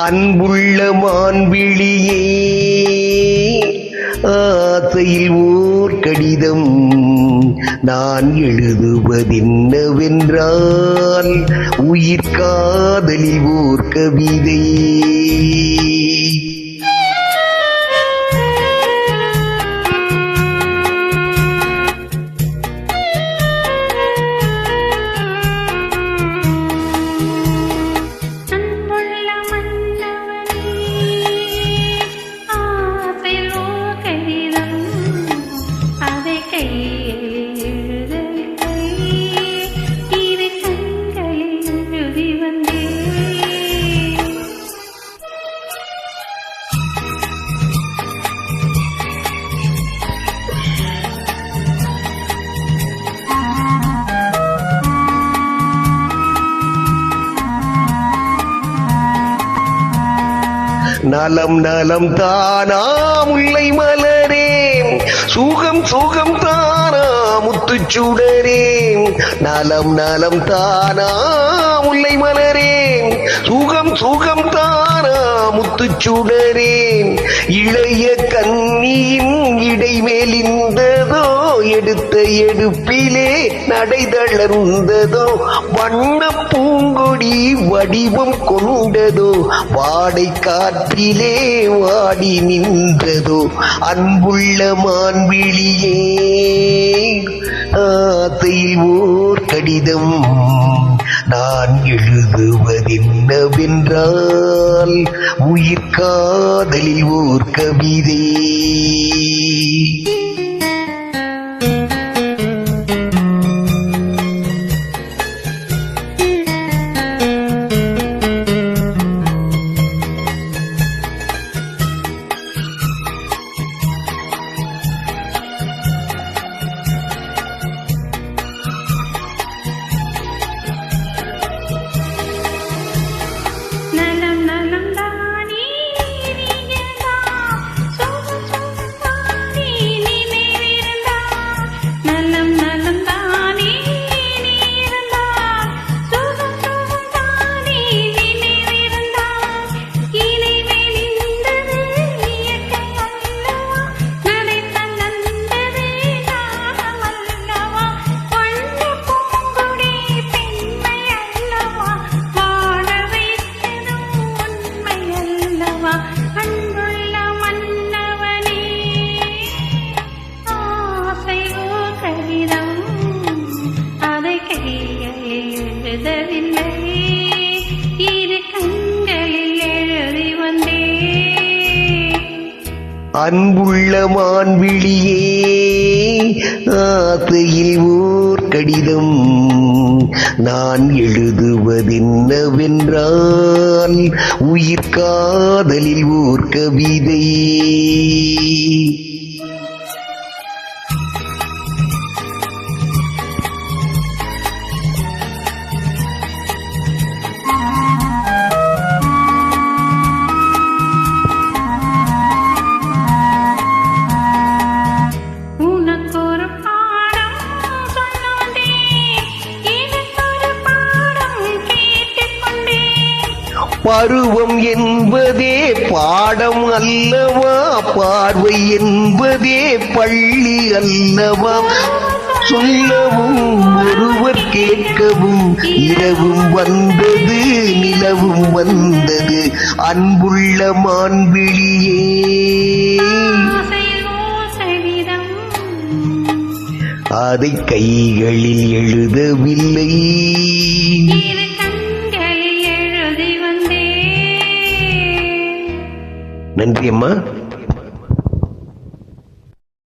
அன்புள்ள மான்விழியே, ஆசையில் ஓர் கடிதம் நான் எழுதுவதென்னவென்றால் உயிர் காதலில் ஓர் கவிதை. நலம் நலம் தானா முல்லை மலரே, சுகம் சுகம் தானா முத்துச்சுடரே. நலம் நலம் தானா முல்லை மலரே, சுகம் சுகம் தானா முத்துச்சுடரே. இளைய கண்ணியின் இடைமேலிந்ததோ, எடுத்த எடுப்பிலே நடை தளர்ந்ததோ. வண்ண பூங்கொடி வடிவம் கொண்டதோ, வாடை காற்றிலே வாடி நின்றதோ. அன்புள்ள மான்விழியே, ஆசையில் ஓர் கடிதம் நான் எழுதுவதென்னவென்றால் உயிர் காதலில் ஓர் கவிதை. அன்புள்ள மான்விழியே, ஆசையில் ஓர் கடிதம் நான் எழுதுவதென்னவென்றால் உயிர் காதலில் ஓர் கவிதை. பருவம் என்பதே பாடம் அல்லவா, பார்வை என்பதே பள்ளி அல்லவா. சொல்லவும் ஒருவர் கேட்கவும் இரவும் வந்தது நிலவும் வந்தது. அன்புள்ள மான்விழியே, அதை கைகளில் எழுதவில்லை, நன்றி அம்மா.